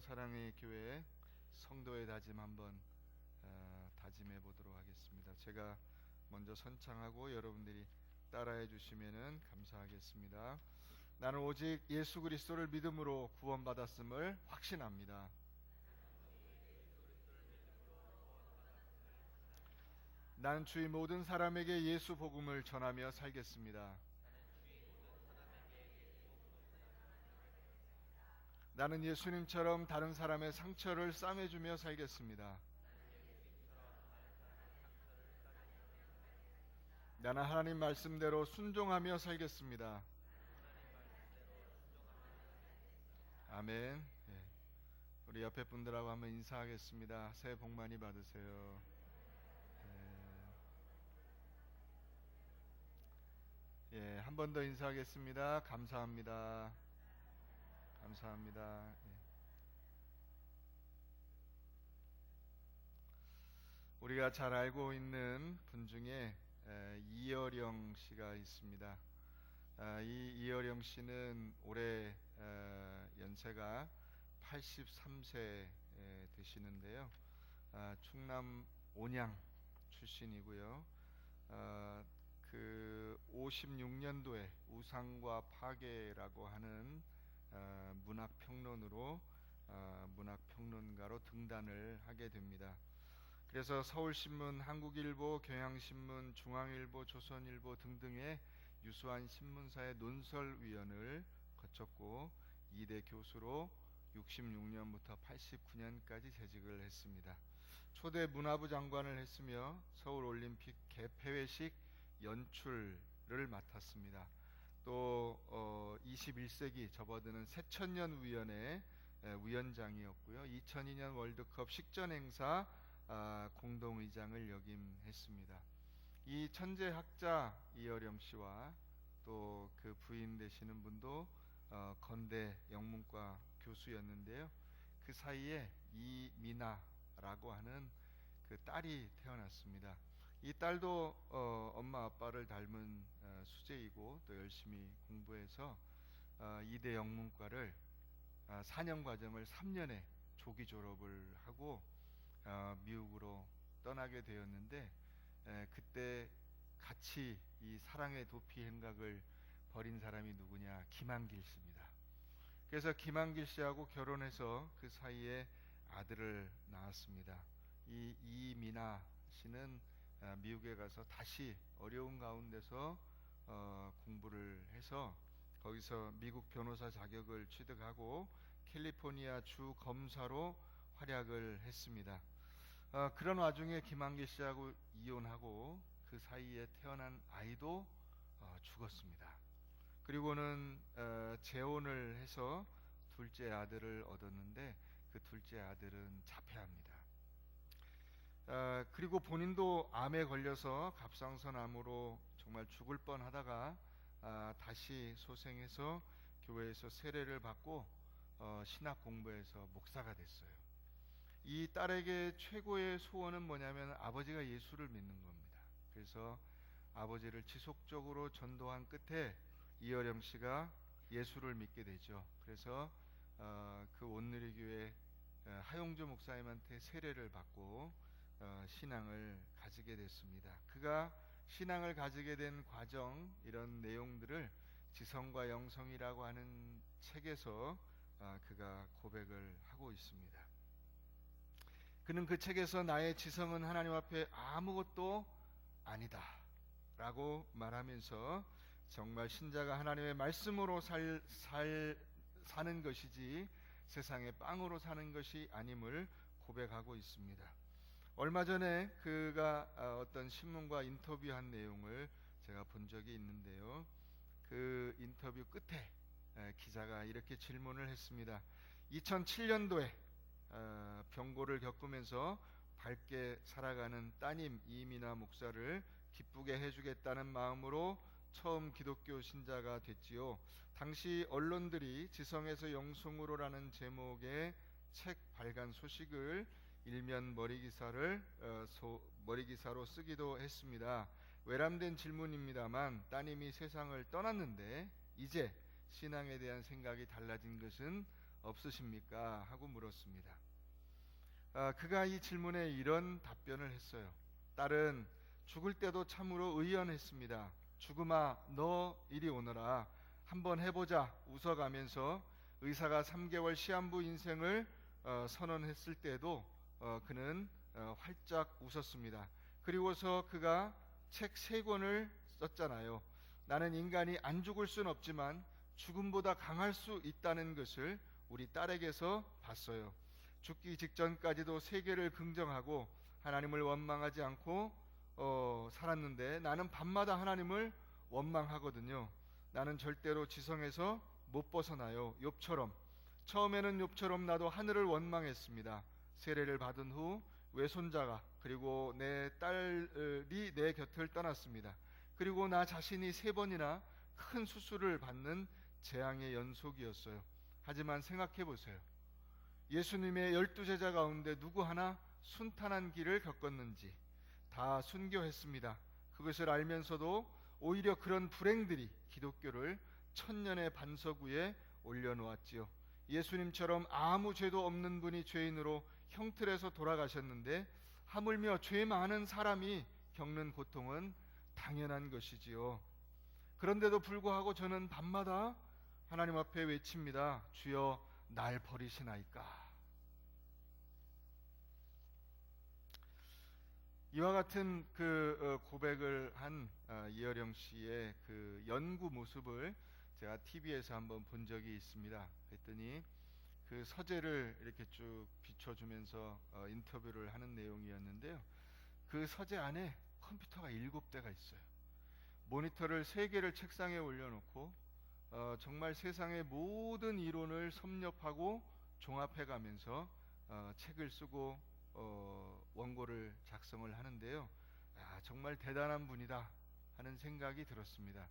사랑의 교회 성도의 다짐 한번 다짐해 보도록 하겠습니다. 제가 먼저 선창하고 여러분들이 따라해 주시면은 감사하겠습니다. 나는 오직 예수 그리스도를 믿음으로 구원받았음을 확신합니다. 나는 주의 모든 사람에게 예수 복음을 전하며 살겠습니다. 나는 예수님처럼 다른 사람의 상처를 싸매주며 살겠습니다. 나는 하나님 말씀대로 순종하며 살겠습니다. 아멘. 예. 우리 옆에 분들하고 한번 인사하겠습니다. 새해 복 많이 받으세요. 예, 한 번 더 인사하겠습니다. 감사합니다. 감사합니다. 예. 우리가 잘 알고 있는 분 중에 이어령 씨가 있습니다. 이 이어령 씨는 올해 연세가 83세 되시는데요. 충남 온양 출신이고요. 그 56년도에 우상과 파괴라고 하는 문학평론으로 문학평론가로 등단을 하게 됩니다. 그래서 서울신문, 한국일보, 경향신문, 중앙일보, 조선일보 등등의 유수한 신문사의 논설위원을 거쳤고 2대 교수로 66년부터 89년까지 재직을 했습니다. 초대 문화부 장관을 했으며 서울올림픽 개폐회식 연출을 맡았습니다. 또 21세기 접어드는 새천년위원회 위원장이었고요. 2002년 월드컵 식전행사 공동의장을 역임했습니다. 이 천재학자 이어령 씨와 또 그 부인 되시는 분도 건대 영문과 교수였는데요. 그 사이에 이미나라고 하는 그 딸이 태어났습니다. 이 딸도 엄마 아빠를 닮은 수재이고 또 열심히 공부해서 2대 영문과를 4년 과정을 3년에 조기 졸업을 하고 미국으로 떠나게 되었는데 그때 같이 이 사랑의 도피 행각을 벌인 사람이 누구냐? 김한길 씨입니다. 그래서 김한길 씨하고 결혼해서 그 사이에 아들을 낳았습니다. 이 이미나 씨는 미국에 가서 다시 어려운 가운데서 공부를 해서 거기서 미국 변호사 자격을 취득하고 캘리포니아 주 검사로 활약을 했습니다. 그런 와중에 김한길 씨하고 이혼하고 그 사이에 태어난 아이도 죽었습니다. 그리고는 재혼을 해서 둘째 아들을 얻었는데 그 둘째 아들은 자폐합니다. 그리고 본인도 암에 걸려서 갑상선암으로 정말 죽을 뻔하다가 다시 소생해서 교회에서 세례를 받고 신학 공부해서 목사가 됐어요. 이 딸에게 최고의 소원은 뭐냐면 아버지가 예수를 믿는 겁니다. 그래서 아버지를 지속적으로 전도한 끝에 이어령 씨가 예수를 믿게 되죠. 그래서 그 온누리교회 하용조 목사님한테 세례를 받고 신앙을 가지게 됐습니다. 그가 신앙을 가지게 된 과정, 이런 내용들을 지성과 영성이라고 하는 책에서 그가 고백을 하고 있습니다. 그는 그 책에서 나의 지성은 하나님 앞에 아무것도 아니다 라고 말하면서 정말 신자가 하나님의 말씀으로 사는 것이지 세상의 빵으로 사는 것이 아님을 고백하고 있습니다. 얼마 전에 그가 어떤 신문과 인터뷰한 내용을 제가 본 적이 있는데요. 그 인터뷰 끝에 기자가 이렇게 질문을 했습니다. 2007년도에 병고를 겪으면서 밝게 살아가는 따님 이미나 목사를 기쁘게 해주겠다는 마음으로 처음 기독교 신자가 됐지요. 당시 언론들이 지성에서 영성으로라는 제목의 책 발간 소식을 일면 머리기사로 쓰기도 했습니다. 외람된 질문입니다만 따님이 세상을 떠났는데 이제 신앙에 대한 생각이 달라진 것은 없으십니까? 하고 물었습니다. 그가 이 질문에 이런 답변을 했어요. 딸은 죽을 때도 참으로 의연했습니다. 죽음아, 너 이리 오너라. 한번 해보자. 웃어가면서 의사가 3개월 시한부 인생을 선언했을 때도 그는 활짝 웃었습니다. 그리고서 그가 책 3권을 썼잖아요. 나는 인간이 안 죽을 순 없지만 죽음보다 강할 수 있다는 것을 우리 딸에게서 봤어요. 죽기 직전까지도 세계를 긍정하고 하나님을 원망하지 않고 살았는데 나는 밤마다 하나님을 원망하거든요. 나는 절대로 지성에서 못 벗어나요. 욥처럼. 처음에는 욥처럼 나도 하늘을 원망했습니다. 세례를 받은 후 외손자가 그리고 내 딸이 내 곁을 떠났습니다. 그리고 나 자신이 3번이나 큰 수술을 받는 재앙의 연속이었어요. 하지만 생각해 보세요. 예수님의 12제자 가운데 누구 하나 순탄한 길을 겪었는지. 다 순교했습니다. 그것을 알면서도 오히려 그런 불행들이 기독교를 천년의 반석 위에 올려놓았지요. 예수님처럼 아무 죄도 없는 분이 죄인으로 형틀에서 돌아가셨는데 하물며 죄 많은 사람이 겪는 고통은 당연한 것이지요. 그런데도 불구하고 저는 밤마다 하나님 앞에 외칩니다. 주여 날 버리시나이까. 이와 같은 고백을 한 이어령 씨의 그 연구 모습을 제가 TV에서 한번 본 적이 있습니다. 그랬더니 그 서재를 이렇게 쭉 비춰주면서 인터뷰를 하는 내용이었는데요. 그 서재 안에 컴퓨터가 7대가 있어요. 모니터를 3개를 책상에 올려놓고 정말 세상의 모든 이론을 섭렵하고 종합해가면서 책을 쓰고 원고를 작성을 하는데요. 정말 대단한 분이다 하는 생각이 들었습니다.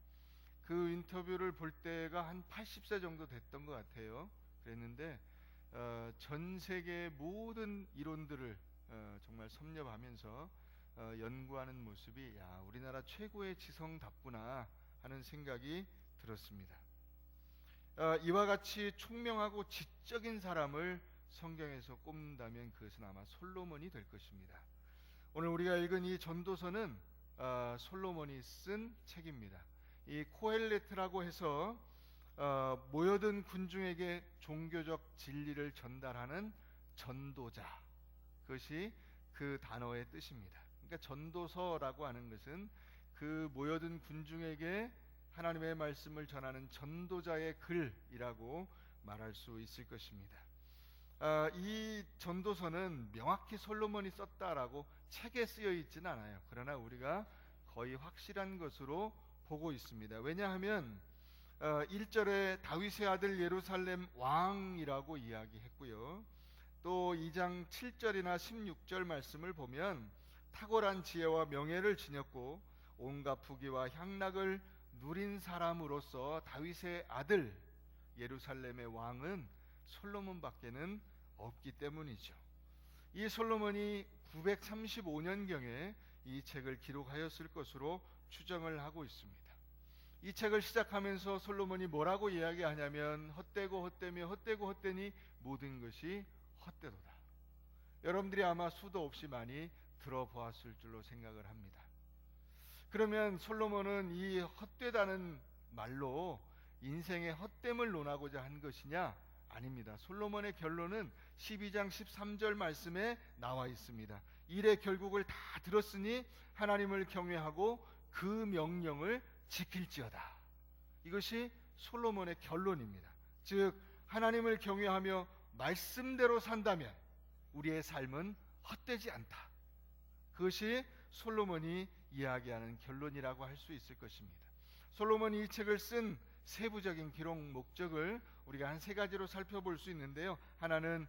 그 인터뷰를 볼 때가 한 80세 정도 됐던 것 같아요. 그랬는데 전 세계의 모든 이론들을 정말 섭렵하면서 연구하는 모습이 우리나라 최고의 지성답구나 하는 생각이 들었습니다. 이와 같이 총명하고 지적인 사람을 성경에서 꼽는다면 그것은 아마 솔로몬이 될 것입니다. 오늘 우리가 읽은 이 전도서는 솔로몬이 쓴 책입니다. 이 코헬레트라고 해서 모여든 군중에게 종교적 진리를 전달하는 전도자, 그것이 그 단어의 뜻입니다. 그러니까 전도서라고 하는 것은 그 모여든 군중에게 하나님의 말씀을 전하는 전도자의 글이라고 말할 수 있을 것입니다. 이 전도서는 명확히 솔로몬이 썼다라고 책에 쓰여 있지는 않아요. 그러나 우리가 거의 확실한 것으로 보고 있습니다. 왜냐하면 1절에 다윗의 아들 예루살렘 왕이라고 이야기했고요. 또 2장 7절이나 16절 말씀을 보면 탁월한 지혜와 명예를 지녔고 온갖 부귀와 향락을 누린 사람으로서 다윗의 아들 예루살렘의 왕은 솔로몬밖에는 없기 때문이죠. 이 솔로몬이 935년경에 이 책을 기록하였을 것으로 추정을 하고 있습니다. 이 책을 시작하면서 솔로몬이 뭐라고 이야기하냐면 헛되고 헛되며 헛되고 헛되니 모든 것이 헛되도다. 여러분들이 아마 수도 없이 많이 들어보았을 줄로 생각을 합니다. 그러면 솔로몬은 이 헛되다는 말로 인생의 헛됨을 논하고자 한 것이냐? 아닙니다. 솔로몬의 결론은 12장 13절 말씀에 나와 있습니다. 일의 결국을 다 들었으니 하나님을 경외하고 그 명령을 지킬지어다. 이것이 솔로몬의 결론입니다. 즉 하나님을 경외하며 말씀대로 산다면 우리의 삶은 헛되지 않다. 그것이 솔로몬이 이야기하는 결론이라고 할 수 있을 것입니다. 솔로몬이 이 책을 쓴 세부적인 기록 목적을 우리가 한 3가지로 살펴볼 수 있는데요. 하나는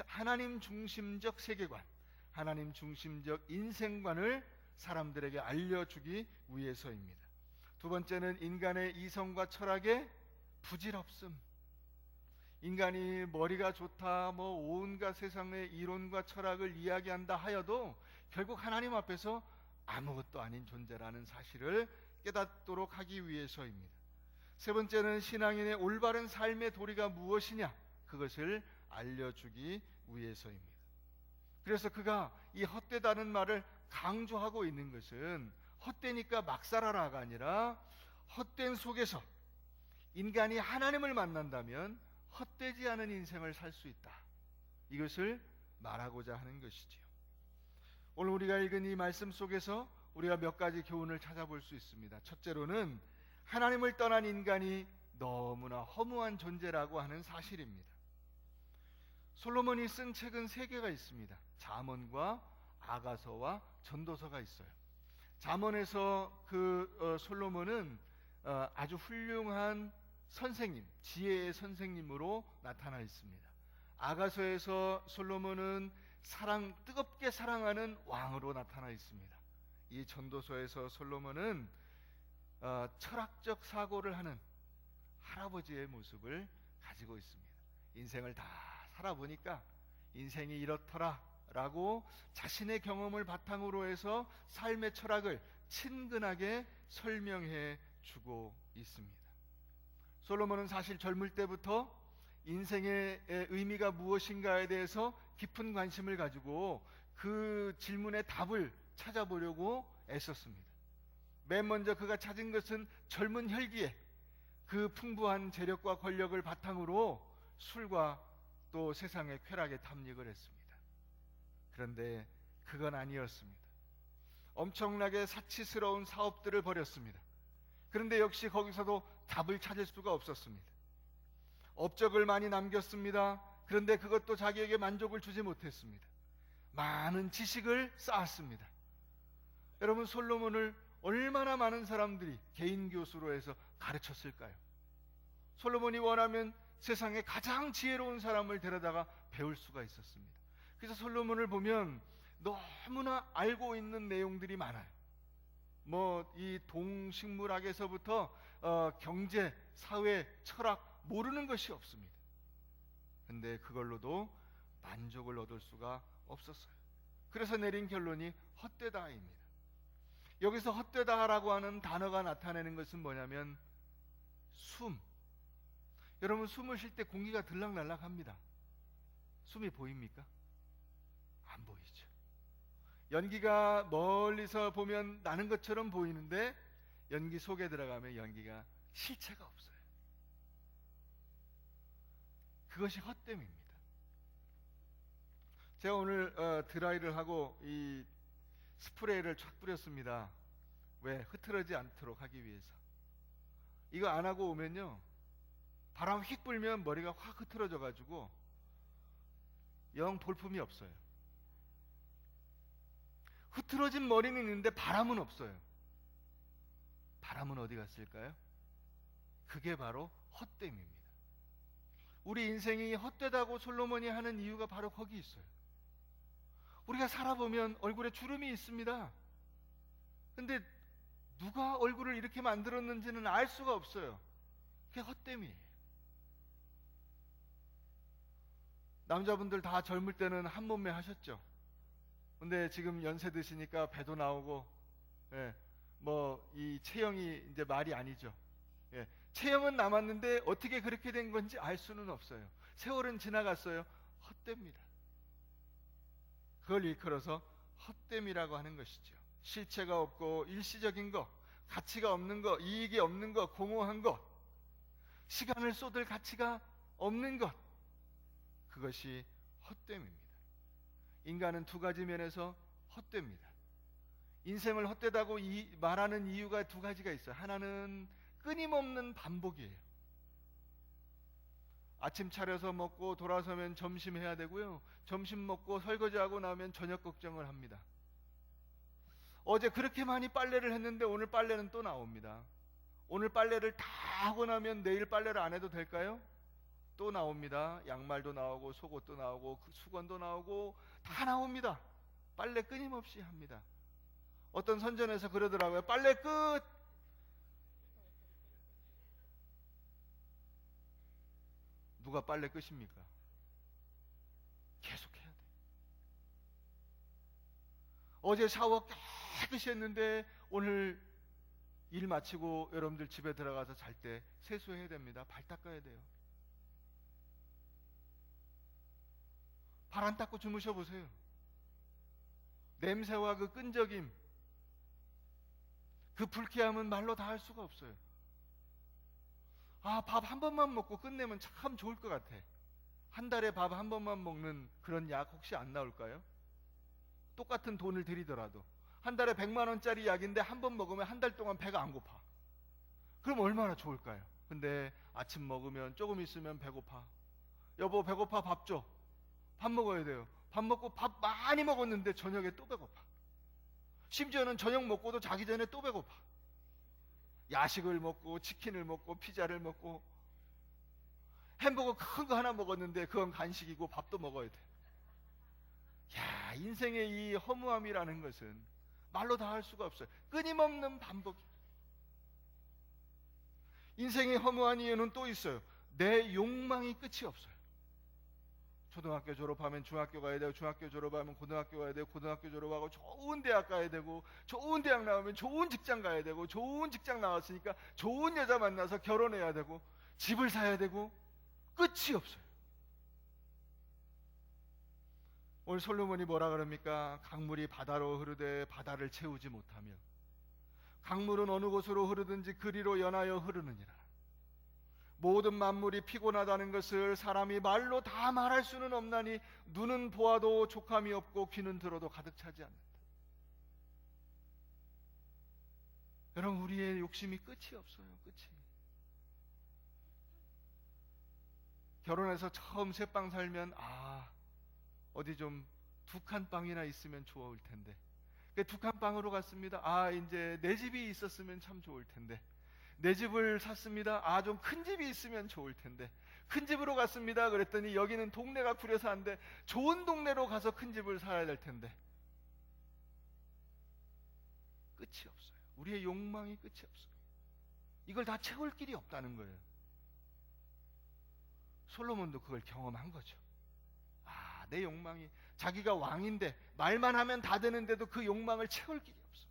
하나님 중심적 세계관, 하나님 중심적 인생관을 사람들에게 알려주기 위해서입니다. 두 번째는 인간의 이성과 철학의 부질없음. 인간이 머리가 좋다, 온갖 세상의 이론과 철학을 이야기한다 하여도 결국 하나님 앞에서 아무것도 아닌 존재라는 사실을 깨닫도록 하기 위해서입니다. 세 번째는 신앙인의 올바른 삶의 도리가 무엇이냐, 그것을 알려주기 위해서입니다. 그래서 그가 이 헛되다는 말을 강조하고 있는 것은 헛되니까 막 살아라가 아니라 헛된 속에서 인간이 하나님을 만난다면 헛되지 않은 인생을 살 수 있다. 이것을 말하고자 하는 것이지요. 오늘 우리가 읽은 이 말씀 속에서 우리가 몇 가지 교훈을 찾아볼 수 있습니다. 첫째로는 하나님을 떠난 인간이 너무나 허무한 존재라고 하는 사실입니다. 솔로몬이 쓴 책은 3개가 있습니다. 잠언과 아가서와 전도서가 있어요. 잠언에서 솔로몬은 아주 훌륭한 선생님, 지혜의 선생님으로 나타나 있습니다. 아가서에서 솔로몬은 뜨겁게 사랑하는 왕으로 나타나 있습니다. 이 전도서에서 솔로몬은 철학적 사고를 하는 할아버지의 모습을 가지고 있습니다. 인생을 다 살아보니까 인생이 이렇더라 라고 자신의 경험을 바탕으로 해서 삶의 철학을 친근하게 설명해 주고 있습니다. 솔로몬은 사실 젊을 때부터 인생의 의미가 무엇인가에 대해서 깊은 관심을 가지고 그 질문의 답을 찾아보려고 애썼습니다. 맨 먼저 그가 찾은 것은 젊은 혈기에 그 풍부한 재력과 권력을 바탕으로 술과 또 세상의 쾌락에 탐닉을 했습니다. 그런데 그건 아니었습니다. 엄청나게 사치스러운 사업들을 벌였습니다. 그런데 역시 거기서도 답을 찾을 수가 없었습니다. 업적을 많이 남겼습니다. 그런데 그것도 자기에게 만족을 주지 못했습니다. 많은 지식을 쌓았습니다. 여러분, 솔로몬을 얼마나 많은 사람들이 개인 교수로 해서 가르쳤을까요? 솔로몬이 원하면 세상에 가장 지혜로운 사람을 데려다가 배울 수가 있었습니다. 그래서 솔로몬을 보면 너무나 알고 있는 내용들이 많아요. 이 동식물학에서부터 경제, 사회, 철학 모르는 것이 없습니다. 근데 그걸로도 만족을 얻을 수가 없었어요. 그래서 내린 결론이 헛되다입니다. 여기서 헛되다라고 하는 단어가 나타내는 것은 뭐냐면 숨. 여러분, 숨을 쉴 때 공기가 들락날락합니다. 숨이 보입니까? 안 보이죠. 연기가 멀리서 보면 나는 것처럼 보이는데 연기 속에 들어가면 연기가 실체가 없어요. 그것이 헛됨입니다. 제가 오늘 드라이를 하고 이 스프레이를 쫙 뿌렸습니다. 왜? 흐트러지지 않도록 하기 위해서. 이거 안 하고 오면요, 바람 휙 불면 머리가 확 흐트러져 가지고 영 볼품이 없어요. 흐트러진 머리는 있는데 바람은 없어요. 바람은 어디 갔을까요? 그게 바로 헛됨입니다. 우리 인생이 헛되다고 솔로몬이 하는 이유가 바로 거기 있어요. 우리가 살아보면 얼굴에 주름이 있습니다. 근데 누가 얼굴을 이렇게 만들었는지는 알 수가 없어요. 그게 헛됨이에요. 남자분들 다 젊을 때는 한 몸매 하셨죠. 근데 지금 연세 드시니까 배도 나오고, 이 체형이 이제 말이 아니죠. 체형은 남았는데 어떻게 그렇게 된 건지 알 수는 없어요. 세월은 지나갔어요. 헛됩니다. 그걸 일컬어서 헛됨이라고 하는 것이죠. 실체가 없고 일시적인 것, 가치가 없는 것, 이익이 없는 것, 공허한 것, 시간을 쏟을 가치가 없는 것, 그것이 헛됨입니다. 인간은 두 가지 면에서 헛됩니다. 인생을 헛되다고 말하는 이유가 두 가지가 있어요. 하나는 끊임없는 반복이에요. 아침 차려서 먹고 돌아서면 점심 해야 되고요. 점심 먹고 설거지하고 나면 저녁 걱정을 합니다. 어제 그렇게 많이 빨래를 했는데 오늘 빨래는 또 나옵니다. 오늘 빨래를 다 하고 나면 내일 빨래를 안 해도 될까요? 또 나옵니다. 양말도 나오고 속옷도 나오고 수건도 나오고 다 나옵니다. 빨래 끊임없이 합니다. 어떤 선전에서 그러더라고요. 빨래 끝! 누가 빨래 끝입니까? 계속 해야 돼. 어제 샤워 깨끗이 했는데 오늘 일 마치고 여러분들 집에 들어가서 잘 때 세수해야 됩니다. 발 닦아야 돼요. 발 안 닦고 주무셔 보세요. 냄새와 그 끈적임, 그 불쾌함은 말로 다 할 수가 없어요. 아, 밥 한 번만 먹고 끝내면 참 좋을 것 같아. 한 달에 밥 한 번만 먹는 그런 약 혹시 안 나올까요? 똑같은 돈을 들이더라도 한 달에 100만 원짜리 약인데 한 번 먹으면 한 달 동안 배가 안 고파. 그럼 얼마나 좋을까요? 근데 아침 먹으면 조금 있으면 배고파. 여보 배고파, 밥 줘. 밥 먹어야 돼요. 밥 먹고 밥 많이 먹었는데 저녁에 또 배고파. 심지어는 저녁 먹고도 자기 전에 또 배고파. 야식을 먹고 치킨을 먹고 피자를 먹고 햄버거 큰 거 하나 먹었는데 그건 간식이고 밥도 먹어야 돼. 야, 인생의 이 허무함이라는 것은 말로 다 할 수가 없어요. 끊임없는 반복. 인생의 허무한 이유는 또 있어요. 내 욕망이 끝이 없어요. 초등학교 졸업하면 중학교 가야 되고, 중학교 졸업하면 고등학교 가야 되고, 고등학교 졸업하고 좋은 대학 가야 되고, 좋은 대학 나오면 좋은 직장 가야 되고, 좋은 직장 나왔으니까 좋은 여자 만나서 결혼해야 되고, 집을 사야 되고, 끝이 없어요. 오늘 솔로몬이 뭐라 그럽니까? 강물이 바다로 흐르되 바다를 채우지 못하며, 강물은 어느 곳으로 흐르든지 그리로 연하여 흐르느니라. 모든 만물이 피곤하다는 것을 사람이 말로 다 말할 수는 없나니 눈은 보아도 족함이 없고 귀는 들어도 가득 차지 않는다. 여러분, 우리의 욕심이 끝이 없어요. 끝이. 결혼해서 처음 새빵 살면 어디 좀 두 칸 빵이나 있으면 좋을 텐데, 두 칸 빵으로 갔습니다. 이제 내 집이 있었으면 참 좋을 텐데, 내 집을 샀습니다. 좀 큰 집이 있으면 좋을 텐데, 큰 집으로 갔습니다. 그랬더니 여기는 동네가 구려서 안 돼. 좋은 동네로 가서 큰 집을 살아야 될 텐데. 끝이 없어요. 우리의 욕망이 끝이 없어요. 이걸 다 채울 길이 없다는 거예요. 솔로몬도 그걸 경험한 거죠. 내 욕망이, 자기가 왕인데 말만 하면 다 되는데도 그 욕망을 채울 길이 없어.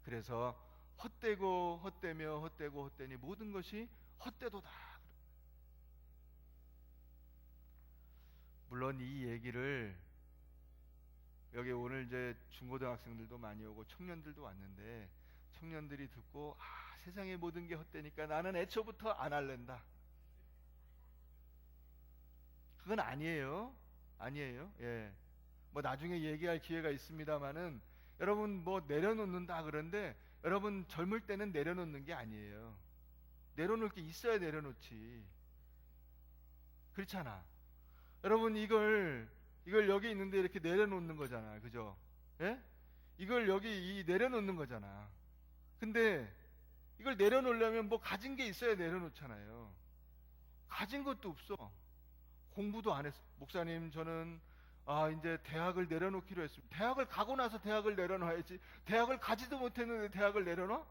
그래서 헛되고 헛되며 헛되고 헛되니 모든 것이 헛되도다. 물론 이 얘기를 여기 오늘 이제 중고등학생들도 많이 오고 청년들도 왔는데, 청년들이 듣고 세상의 모든 게 헛되니까 나는 애초부터 안 할랜다. 그건 아니에요. 아니에요. 예. 뭐 나중에 얘기할 기회가 있습니다만은, 여러분 뭐 내려놓는다 그런데, 여러분 젊을 때는 내려놓는 게 아니에요. 내려놓을 게 있어야 내려놓지. 그렇잖아. 여러분 이걸 여기 있는데 이렇게 내려놓는 거잖아. 그죠? 예? 이걸 여기 내려놓는 거잖아. 근데 이걸 내려놓으려면 뭐 가진 게 있어야 내려놓잖아요. 가진 것도 없어. 공부도 안 했어. 목사님, 저는 이제 대학을 내려놓기로 했습니다. 대학을 가고 나서 대학을 내려놔야지. 대학을 가지도 못했는데 대학을 내려놔?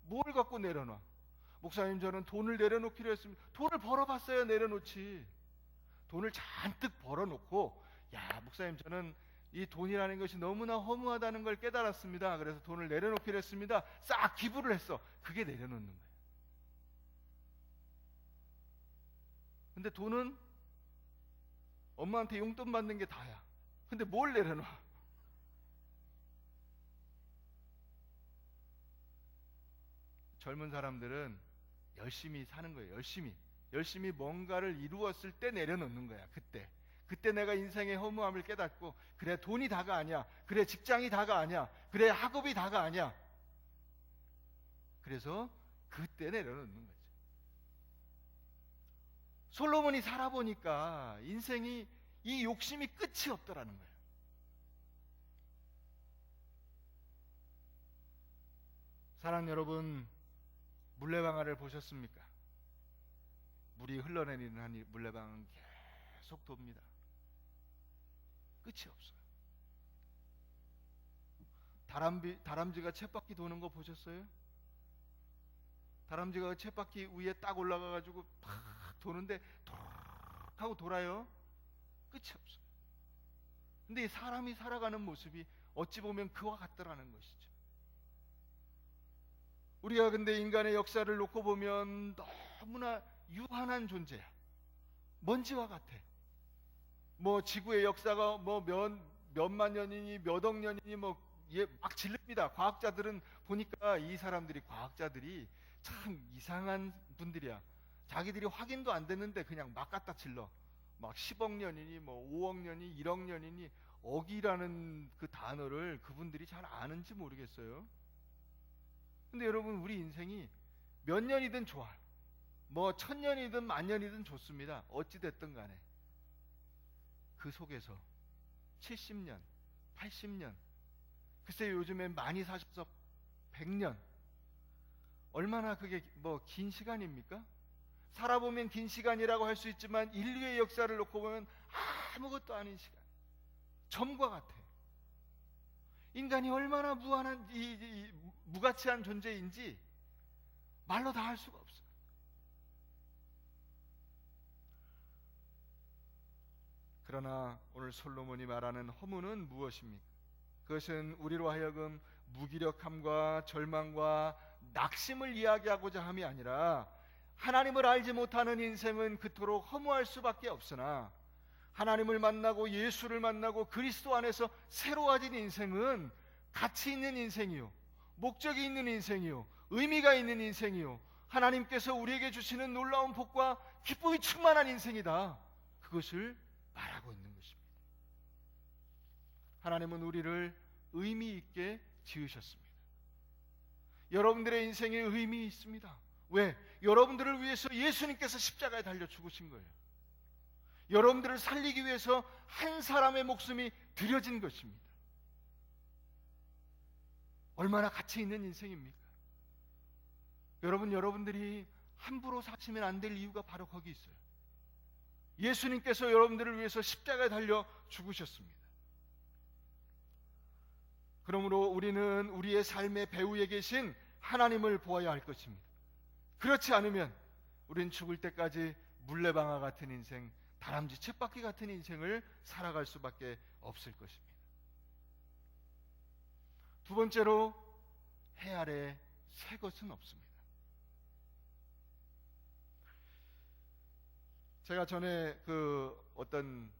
뭘 갖고 내려놔? 목사님, 저는 돈을 내려놓기로 했습니다. 돈을 벌어봤어야 내려놓지. 돈을 잔뜩 벌어놓고, 목사님, 저는 이 돈이라는 것이 너무나 허무하다는 걸 깨달았습니다. 그래서 돈을 내려놓기로 했습니다. 싹 기부를 했어. 그게 내려놓는 거예요. 근데 돈은 엄마한테 용돈 받는 게 다야. 근데 뭘 내려놔? 젊은 사람들은 열심히 사는 거예요. 열심히 뭔가를 이루었을 때 내려놓는 거야. 그때 내가 인생의 허무함을 깨닫고, 그래 돈이 다가 아니야, 그래 직장이 다가 아니야, 그래 학업이 다가 아니야. 그래서 그때 내려놓는 거죠. 솔로몬이 살아보니까 인생이 이 욕심이 끝이 없더라는 거예요. 사랑 여러분, 물레방아를 보셨습니까? 물이 흘러내리는 한 물레방아는 계속 돕니다. 끝이 없어요. 다람쥐가 쳇바퀴 도는 거 보셨어요? 다람쥐가 쳇바퀴 위에 딱 올라가가지고 팍 도는데 톡 하고 돌아요. 끝이 없어요. 근데 이 사람이 살아가는 모습이 어찌 보면 그와 같더라는 것이죠. 우리가 근데 인간의 역사를 놓고 보면 너무나 유한한 존재야. 먼지와 같아. 뭐 지구의 역사가 뭐 몇만 년이니 몇 억 년이니 뭐 막 질릅니다. 과학자들은 보니까 이 사람들이 과학자들이 참 이상한 분들이야. 자기들이 확인도 안 됐는데 그냥 막 갖다 질러. 막 10억 년이니 뭐 5억 년이 1억 년이니 억이라는 그 단어를 그분들이 잘 아는지 모르겠어요. 근데 여러분, 우리 인생이 몇 년이든 좋아요. 뭐 1000년이든 10,000년이든 좋습니다. 어찌 됐든 간에 그 속에서 70년, 80년, 글쎄 요즘엔 많이 사셔서 100년, 얼마나 그게 뭐 긴 시간입니까? 살아보면 긴 시간이라고 할 수 있지만 인류의 역사를 놓고 보면 아무것도 아닌 시간, 점과 같아. 인간이 얼마나 무한한 무가치한 존재인지 말로 다 할 수가 없어요. 그러나 오늘 솔로몬이 말하는 허무는 무엇입니까? 그것은 우리로 하여금 무기력함과 절망과 낙심을 이야기하고자 함이 아니라, 하나님을 알지 못하는 인생은 그토록 허무할 수밖에 없으나 하나님을 만나고 예수를 만나고 그리스도 안에서 새로워진 인생은 가치 있는 인생이요, 목적이 있는 인생이요, 의미가 있는 인생이요, 하나님께서 우리에게 주시는 놀라운 복과 기쁨이 충만한 인생이다, 그것을 말하고 있는 것입니다. 하나님은 우리를 의미 있게 지으셨습니다. 여러분들의 인생에 의미 있습니다. 왜? 여러분들을 위해서 예수님께서 십자가에 달려 죽으신 거예요. 여러분들을 살리기 위해서 한 사람의 목숨이 드려진 것입니다. 얼마나 가치 있는 인생입니까? 여러분들이 함부로 사시면 안 될 이유가 바로 거기 있어요. 예수님께서 여러분들을 위해서 십자가에 달려 죽으셨습니다. 그러므로 우리는 우리의 삶의 배후에 계신 하나님을 보아야 할 것입니다. 그렇지 않으면 우리는 죽을 때까지 물레방아 같은 인생, 다람쥐 쳇바퀴 같은 인생을 살아갈 수밖에 없을 것입니다. 두 번째로, 해 아래 새 것은 없습니다. 제가 전에 그 어떤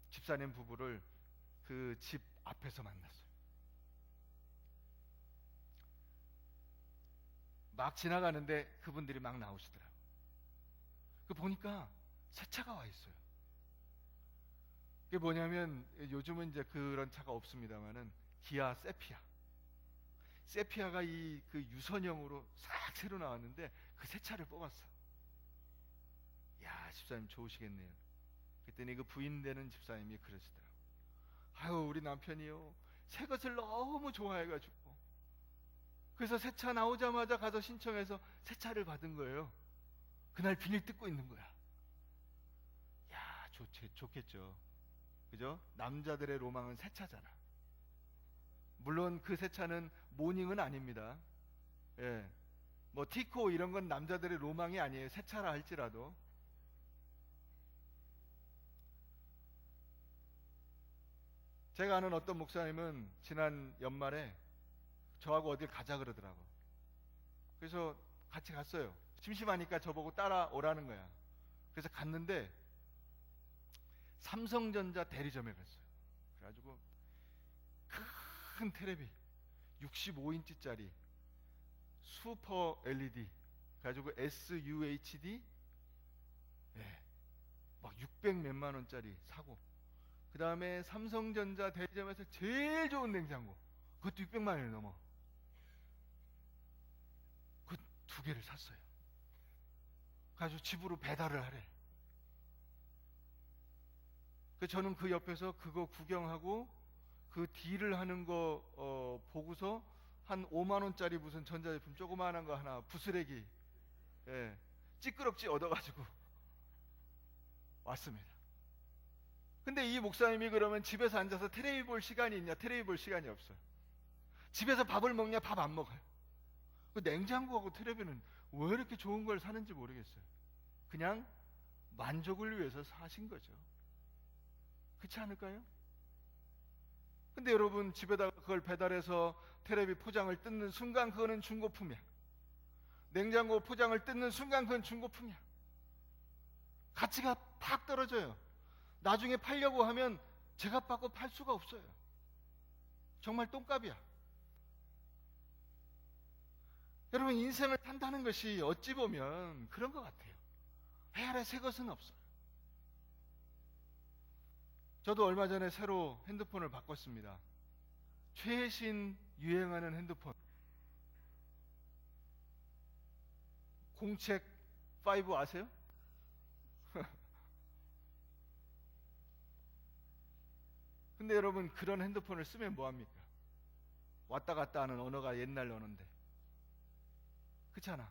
집사님 부부를 그 집 앞에서 만났어요. 막 지나가는데 그분들이 막 나오시더라고요. 그 보니까 새 차가 와 있어요. 그게 뭐냐면, 요즘은 이제 그런 차가 없습니다만은 기아 세피아가 이 그 유선형으로 싹 새로 나왔는데 그 새 차를 뽑았어. 야, 집사님 좋으시겠네요. 그랬더니 그 부인 되는 집사님이 그러시더라고요. 아유, 우리 남편이요, 새 것을 너무 좋아해가지고 그래서 새 차 나오자마자 가서 신청해서 새 차를 받은 거예요. 그날 비닐 뜯고 있는 거야. 야, 좋겠죠. 그죠? 남자들의 로망은 새 차잖아. 물론 그 새 차는 모닝은 아닙니다. 예, 뭐 티코 이런 건 남자들의 로망이 아니에요. 새 차라 할지라도. 제가 아는 어떤 목사님은 지난 연말에 저하고 어딜 가자 그러더라고. 그래서 같이 갔어요. 심심하니까 저보고 따라오라는 거야. 그래서 갔는데 삼성전자 대리점에 갔어요. 그래가지고 큰 테레비 65인치짜리 슈퍼 LED 가지고 SUHD, 막 600 몇만 원짜리 사고, 그 다음에 삼성전자 대리점에서 제일 좋은 냉장고, 그것도 600만 원이 넘어. 그 두 개를 샀어요. 가지고 집으로 배달을 하래. 저는 그 옆에서 그거 구경하고 그 딜을 하는 거 보고서 한 5만 원짜리 무슨 전자제품 조그마한 거 하나 부스레기, 찌끄럽지 얻어가지고 왔습니다. 근데 이 목사님이 그러면 집에서 앉아서 텔레비 볼 시간이 있냐? 텔레비 볼 시간이 없어요. 집에서 밥을 먹냐? 밥 안 먹어요. 그 냉장고하고 텔레비는 왜 이렇게 좋은 걸 사는지 모르겠어요. 그냥 만족을 위해서 사신 거죠. 그렇지 않을까요? 근데 여러분, 집에다가 그걸 배달해서 텔레비 포장을 뜯는 순간 그거는 중고품이야. 냉장고 포장을 뜯는 순간 그건 중고품이야. 가치가 팍 떨어져요. 나중에 팔려고 하면 제값 받고 팔 수가 없어요. 정말 똥값이야. 여러분, 인생을 산다는 것이 어찌 보면 그런 것 같아요. 해 아래 새 것은 없어요. 저도 얼마 전에 새로 핸드폰을 바꿨습니다. 최신 유행하는 핸드폰, 공책 5 아세요? 근데 여러분, 그런 핸드폰을 쓰면 뭐합니까? 왔다 갔다 하는 언어가 옛날 언어인데, 그렇잖아.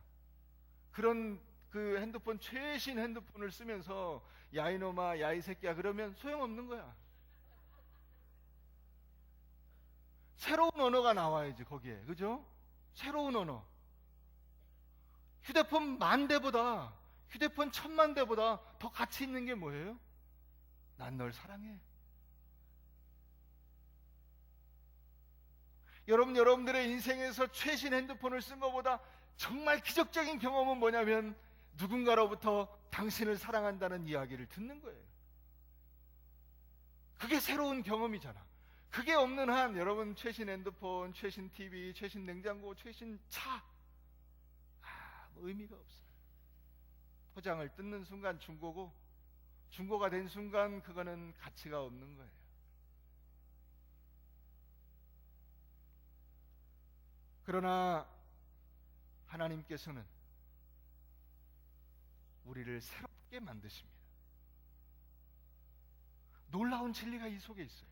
그런 그 핸드폰, 최신 핸드폰을 쓰면서 야 이놈아, 야 이 새끼야 그러면 소용없는 거야. 새로운 언어가 나와야지 거기에, 그죠? 새로운 언어. 휴대폰 10,000대보다, 휴대폰 10,000,000대보다 더 가치 있는 게 뭐예요? 난 널 사랑해. 여러분들의 인생에서 최신 핸드폰을 쓴 것보다 정말 기적적인 경험은 뭐냐면, 누군가로부터 당신을 사랑한다는 이야기를 듣는 거예요. 그게 새로운 경험이잖아. 그게 없는 한 여러분, 최신 핸드폰, 최신 TV, 최신 냉장고, 최신 차, 의미가 없어요. 포장을 뜯는 순간 중고고, 중고가 된 순간 그거는 가치가 없는 거예요. 그러나 하나님께서는 우리를 새롭게 만드십니다. 놀라운 진리가 이 속에 있어요.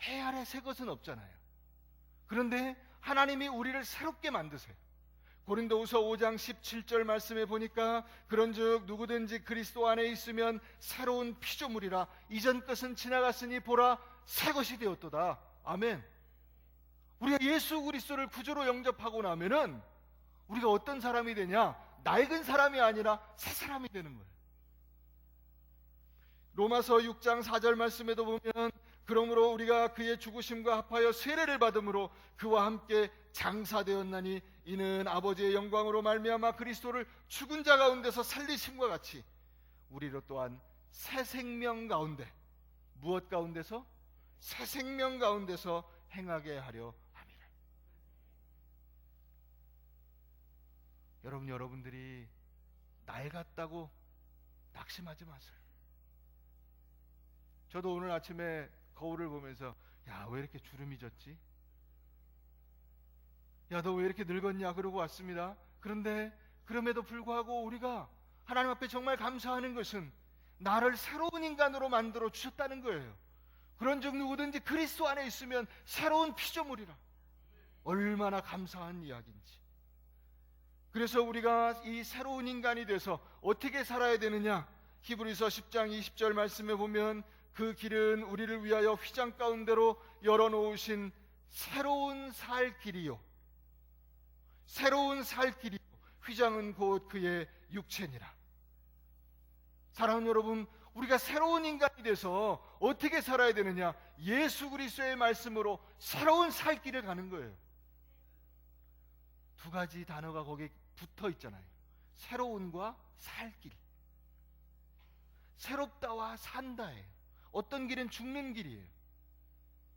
해 아래 새 것은 없잖아요. 그런데 하나님이 우리를 새롭게 만드세요. 고린도후서 5장 17절 말씀에 보니까, 그런즉 누구든지 그리스도 안에 있으면 새로운 피조물이라, 이전 것은 지나갔으니 보라 새 것이 되었도다. 아멘. 우리가 예수 그리스도를 구주로 영접하고 나면은 우리가 어떤 사람이 되냐? 낡은 사람이 아니라 새 사람이 되는 거예요. 로마서 6장 4절 말씀에도 보면, 그러므로 우리가 그의 죽으심과 합하여 세례를 받음으로 그와 함께 장사되었나니, 이는 아버지의 영광으로 말미암아 그리스도를 죽은 자 가운데서 살리심과 같이 우리로 또한 새 생명 가운데, 무엇 가운데서? 새 생명 가운데서 행하게 하려 함이라. 여러분들이 낡았다고 낙심하지 마세요. 저도 오늘 아침에 거울을 보면서, 야, 왜 이렇게 주름이 졌지? 야, 너 왜 이렇게 늙었냐? 그러고 왔습니다. 그런데 그럼에도 불구하고 우리가 하나님 앞에 정말 감사하는 것은 나를 새로운 인간으로 만들어 주셨다는 거예요. 그런즉 누구든지 그리스도 안에 있으면 새로운 피조물이라. 얼마나 감사한 이야기인지. 그래서 우리가 이 새로운 인간이 돼서 어떻게 살아야 되느냐? 히브리서 10장 20절 말씀에 보면, 그 길은 우리를 위하여 휘장 가운데로 열어놓으신 새로운 살 길이요, 새로운 살 길이요, 휘장은 곧 그의 육체니라. 사랑하는 여러분, 우리가 새로운 인간이 돼서 어떻게 살아야 되느냐? 예수 그리스도의 말씀으로 새로운 살 길을 가는 거예요. 두 가지 단어가 거기에 붙어 있잖아요. 새로운과 살 길. 새롭다와 산다예요. 어떤 길은 죽는 길이에요.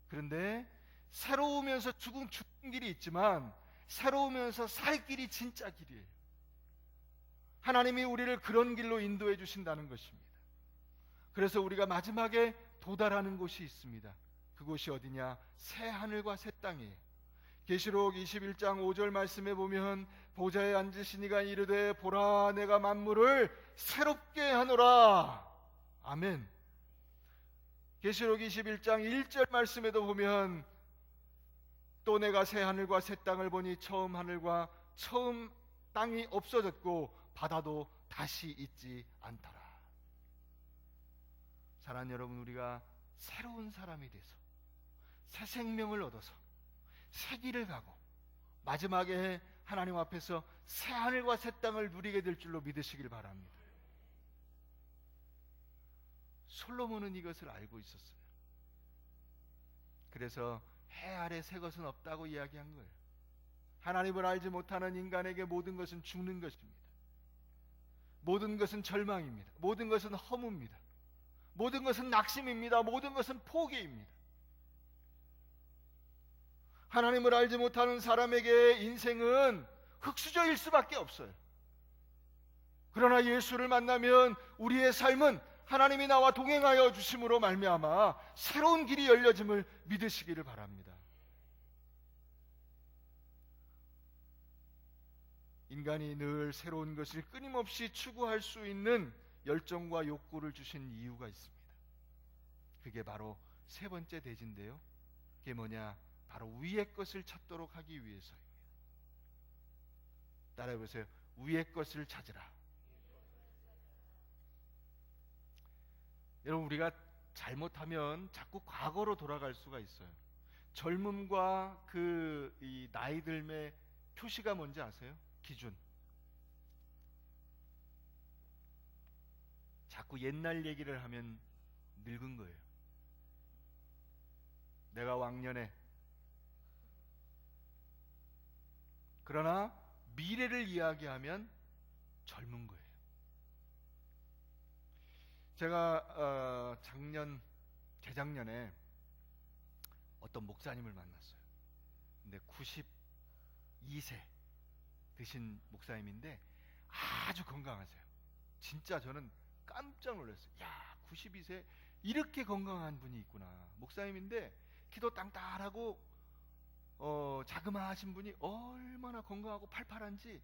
그런데 새로우면서 죽은 길이 있지만, 새로우면서 살 길이 진짜 길이에요. 하나님이 우리를 그런 길로 인도해 주신다는 것입니다. 그래서 우리가 마지막에 도달하는 곳이 있습니다. 그곳이 어디냐? 새 하늘과 새 땅이에요. 계시록 21장 5절 말씀에 보면, 보좌에 앉으신 이가 이르되 보라 내가 만물을 새롭게 하노라. 아멘. 계시록 21장 1절 말씀에도 보면, 또 내가 새 하늘과 새 땅을 보니 처음 하늘과 처음 땅이 없어졌고 바다도 다시 있지 않더라. 사랑하는 여러분, 우리가 새로운 사람이 돼서 새 생명을 얻어서 새 길을 가고 마지막에 하나님 앞에서 새 하늘과 새 땅을 누리게 될 줄로 믿으시길 바랍니다. 솔로몬은 이것을 알고 있었어요. 그래서 해 아래 새 것은 없다고 이야기한 거예요. 하나님을 알지 못하는 인간에게 모든 것은 죽는 것입니다. 모든 것은 절망입니다. 모든 것은 허무입니다. 모든 것은 낙심입니다. 모든 것은 포기입니다. 하나님을 알지 못하는 사람에게 인생은 흙수저일 수밖에 없어요. 그러나 예수를 만나면 우리의 삶은 하나님이 나와 동행하여 주심으로 말미암아 새로운 길이 열려짐을 믿으시기를 바랍니다. 인간이 늘 새로운 것을 끊임없이 추구할 수 있는 열정과 욕구를 주신 이유가 있습니다. 그게 바로 세 번째 대지인데요. 그게 뭐냐? 바로 위의 것을 찾도록 하기 위해서입니다. 따라해보세요. 위의 것을 찾으라. 여러분, 우리가 잘못하면 자꾸 과거로 돌아갈 수가 있어요. 젊음과 이 나이 들매 표시가 뭔지 아세요? 기준. 자꾸 옛날 얘기를 하면 늙은 거예요. 내가 왕년에. 그러나 미래를 이야기하면 젊은 거예요. 제가 재작년에 어떤 목사님을 만났어요. 근데 92세 드신 목사님인데 아주 건강하세요. 진짜 저는 깜짝 놀랐어요. 야, 92세 이렇게 건강한 분이 있구나. 목사님인데 키도 땅땅하고 자그마하신 분이 얼마나 건강하고 팔팔한지.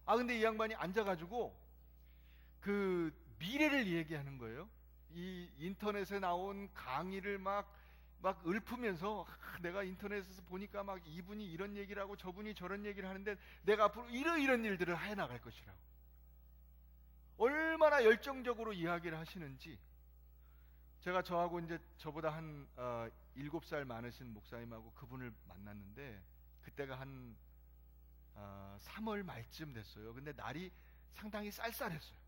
근데 이 양반이 앉아가지고 그 미래를 얘기하는 거예요. 이 인터넷에 나온 강의를 막 읊으면서 내가 인터넷에서 보니까 막 이분이 이런 얘기를 하고 저분이 저런 얘기를 하는데 내가 앞으로 이런 일들을 해 나갈 것이라고. 얼마나 열정적으로 이야기를 하시는지. 제가 저하고 이제 저보다 한 7살 많으신 목사님하고 그분을 만났는데 그때가 한 3월 말쯤 됐어요. 근데 날이 상당히 쌀쌀했어요.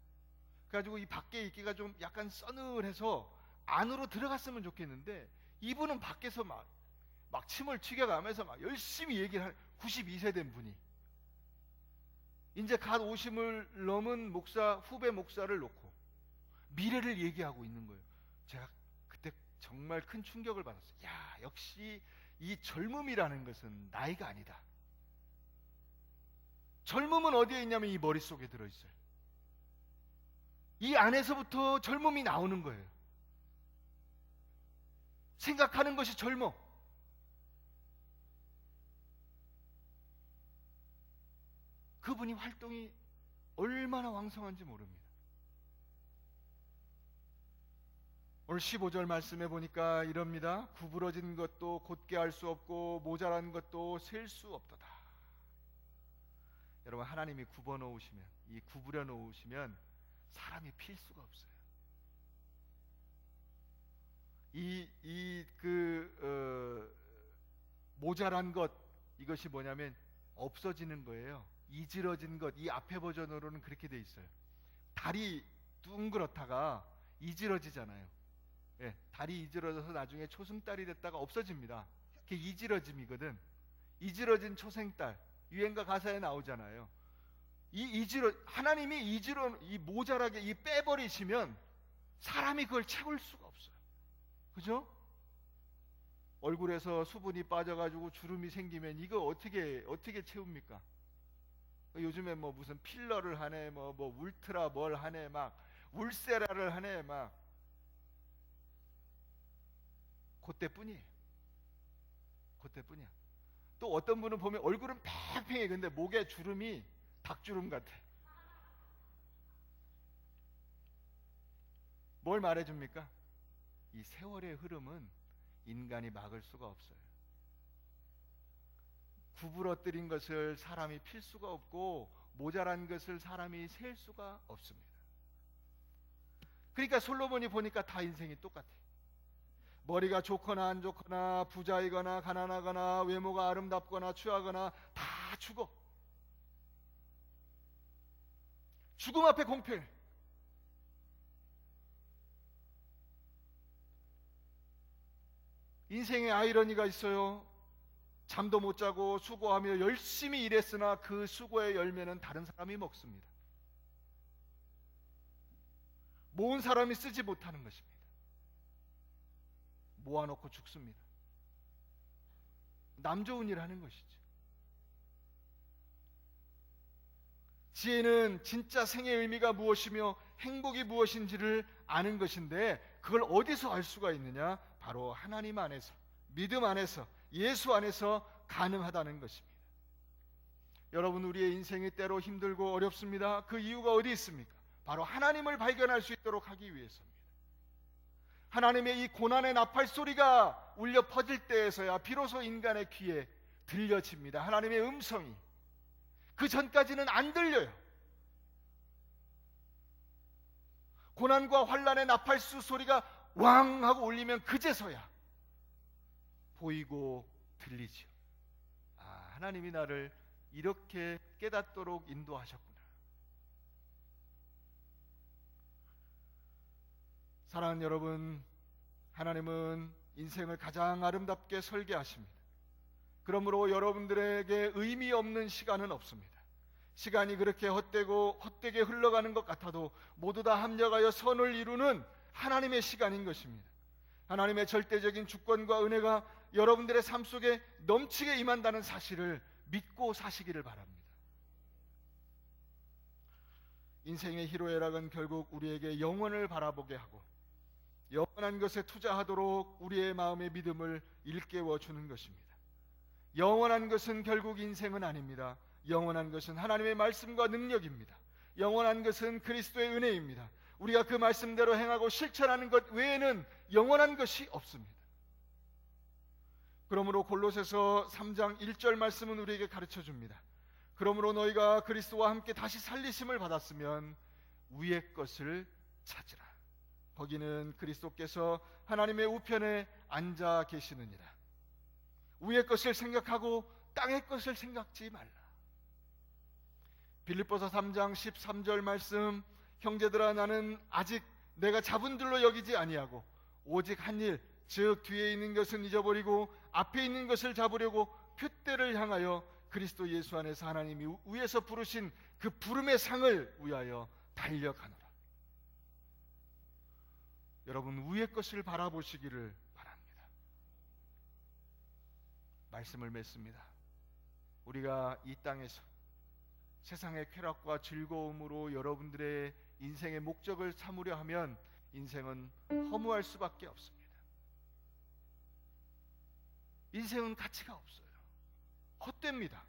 그래가지고 이 밖에 있기가 좀 약간 서늘해서 안으로 들어갔으면 좋겠는데 이분은 밖에서 막 침을 튀겨가면서 막 열심히 얘기를 하는 92세 된 분이 이제 갓 50을 넘은 후배 목사를 놓고 미래를 얘기하고 있는 거예요. 제가 그때 정말 큰 충격을 받았어요. 야, 역시 이 젊음이라는 것은 나이가 아니다. 젊음은 어디에 있냐면 이 머릿속에 들어있어요. 이 안에서부터 젊음이 나오는 거예요. 생각하는 것이 젊어. 그분이 활동이 얼마나 왕성한지 모릅니다. 오늘 15절 말씀해 보니까 이럽니다. 구부러진 것도 곧게 알 수 없고 모자란 것도 셀 수 없도다. 여러분, 하나님이 구부려 놓으시면 사람이 필 수가 없어요. 모자란 것, 이것이 뭐냐면 없어지는 거예요. 이지러진 것. 이 앞에 버전으로는 그렇게 돼 있어요. 다리 둥그렇다가 이지러지잖아요. 예, 다리 이지러져서 나중에 초승달이 됐다가 없어집니다. 그게 이지러짐이거든. 이지러진 초생달, 유행가 가사에 나오잖아요. 하나님이 이 모자라게 빼버리시면 사람이 그걸 채울 수가 없어요. 그죠? 얼굴에서 수분이 빠져가지고 주름이 생기면 이거 어떻게 채웁니까? 요즘에 뭐 무슨 필러를 하네, 뭐 울트라 뭘 하네, 막 울세라를 하네, 막 그때뿐이에요. 또 어떤 분은 보면 얼굴은 팽팽해. 근데 목에 주름이 닭주름 같아. 뭘 말해줍니까? 이 세월의 흐름은 인간이 막을 수가 없어요. 구부러뜨린 것을 사람이 필 수가 없고 모자란 것을 사람이 셀 수가 없습니다. 그러니까 솔로몬이 보니까 다 인생이 똑같아. 머리가 좋거나 안 좋거나 부자이거나 가난하거나 외모가 아름답거나 추하거나 다 죽어. 죽음 앞에 공평해. 인생의 아이러니가 있어요. 잠도 못 자고 수고하며 열심히 일했으나 그 수고의 열매는 다른 사람이 먹습니다. 모은 사람이 쓰지 못하는 것입니다. 모아놓고 죽습니다. 남 좋은 일 하는 것이죠. 지혜는 진짜 생의 의미가 무엇이며 행복이 무엇인지를 아는 것인데, 그걸 어디서 알 수가 있느냐? 바로 하나님 안에서, 믿음 안에서, 예수 안에서 가능하다는 것입니다. 여러분, 우리의 인생이 때로 힘들고 어렵습니다. 그 이유가 어디 있습니까? 바로 하나님을 발견할 수 있도록 하기 위해서입니다. 하나님의 이 고난의 나팔 소리가 울려 퍼질 때에서야 비로소 인간의 귀에 들려집니다. 하나님의 음성이. 그 전까지는 안 들려요. 고난과 환난의 나팔수 소리가 왕 하고 울리면 그제서야 보이고 들리죠. 아, 하나님이 나를 이렇게 깨닫도록 인도하셨구나. 사랑하는 여러분, 하나님은 인생을 가장 아름답게 설계하십니다. 그러므로 여러분들에게 의미 없는 시간은 없습니다. 시간이 그렇게 헛되게 흘러가는 것 같아도 모두 다 합력하여 선을 이루는 하나님의 시간인 것입니다. 하나님의 절대적인 주권과 은혜가 여러분들의 삶 속에 넘치게 임한다는 사실을 믿고 사시기를 바랍니다. 인생의 희로애락은 결국 우리에게 영원을 바라보게 하고 영원한 것에 투자하도록 우리의 마음의 믿음을 일깨워 주는 것입니다. 영원한 것은 결국 인생은 아닙니다. 영원한 것은 하나님의 말씀과 능력입니다. 영원한 것은 그리스도의 은혜입니다. 우리가 그 말씀대로 행하고 실천하는 것 외에는 영원한 것이 없습니다. 그러므로 골로새서 3장 1절 말씀은 우리에게 가르쳐 줍니다. 그러므로 너희가 그리스도와 함께 다시 살리심을 받았으면 위의 것을 찾으라. 거기는 그리스도께서 하나님의 우편에 앉아 계시느니라. 위의 것을 생각하고 땅의 것을 생각지 말라. 빌립보서 3장 13절 말씀, 형제들아 나는 아직 내가 잡은 줄로 여기지 아니하고 오직 한 일, 즉 뒤에 있는 것은 잊어버리고 앞에 있는 것을 잡으려고 표대를 향하여 그리스도 예수 안에서 하나님이 위에서 부르신 그 부름의 상을 위하여 달려가노라. 여러분, 위의 것을 바라보시기를 바랍니다. 말씀을 맺습니다. 우리가 이 땅에서 세상의 쾌락과 즐거움으로 여러분들의 인생의 목적을 삼으려 하면 인생은 허무할 수밖에 없습니다. 인생은 가치가 없어요. 헛됩니다.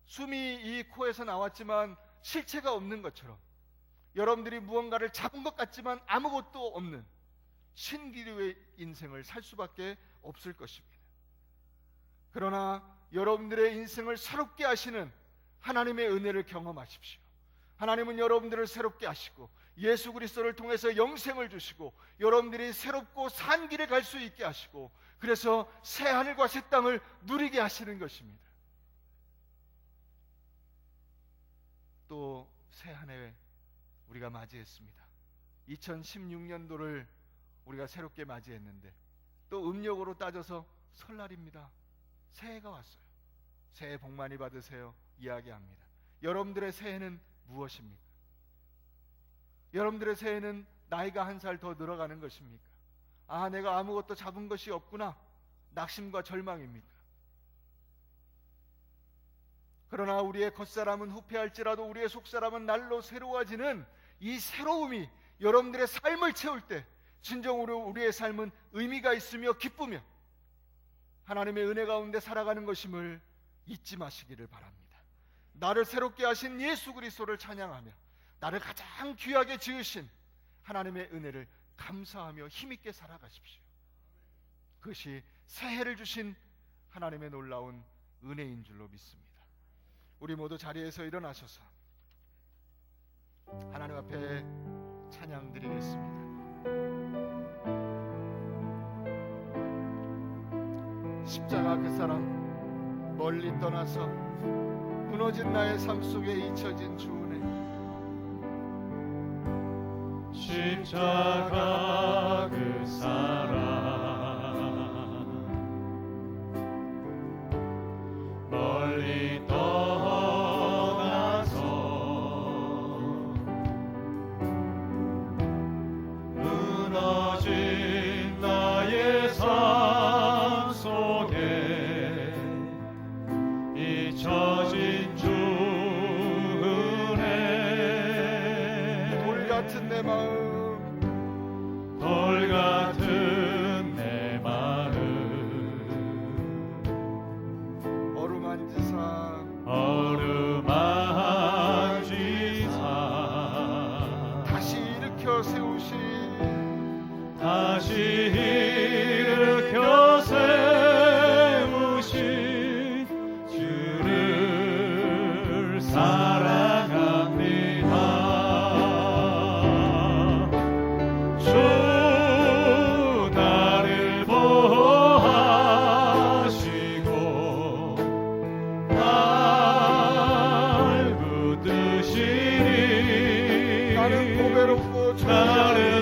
숨이 이 코에서 나왔지만 실체가 없는 것처럼 여러분들이 무언가를 잡은 것 같지만 아무것도 없는 신기류의 인생을 살 수밖에 없을 것입니다. 그러나 여러분들의 인생을 새롭게 하시는 하나님의 은혜를 경험하십시오. 하나님은 여러분들을 새롭게 하시고 예수 그리스도를 통해서 영생을 주시고 여러분들이 새롭고 산 길에 갈 수 있게 하시고 그래서 새 하늘과 새 땅을 누리게 하시는 것입니다. 또 새 한 해 우리가 맞이했습니다. 2016년도를 우리가 새롭게 맞이했는데 또 음력으로 따져서 설날입니다. 새해가 왔어요. 새해 복 많이 받으세요 이야기합니다. 여러분들의 새해는 무엇입니까? 여러분들의 새해는 나이가 한 살 더 늘어가는 것입니까? 아, 내가 아무것도 잡은 것이 없구나, 낙심과 절망입니까? 그러나 우리의 겉사람은 후패할지라도 우리의 속사람은 날로 새로워지는 이 새로움이 여러분들의 삶을 채울 때 진정으로 우리의 삶은 의미가 있으며 기쁘며 하나님의 은혜 가운데 살아가는 것임을 잊지 마시기를 바랍니다. 나를 새롭게 하신 예수 그리스도를 찬양하며 나를 가장 귀하게 지으신 하나님의 은혜를 감사하며 힘있게 살아가십시오. 그것이 새해를 주신 하나님의 놀라운 은혜인 줄로 믿습니다. 우리 모두 자리에서 일어나셔서 하나님 앞에 찬양 드리겠습니다. 십자가 그 사랑 멀리 떠나서 무너진 나의 삶 속에 잊혀진 주 은혜, 십자가 그 사랑 멀리 떠나서 내 마음 돌 같은 내 마음 어루만지사 다시 일으켜 세우신 다시 일으켜 세우신 주를 사랑합니다. 주 나를 보호하시고 날 붙드시니 나는 고배롭고 나를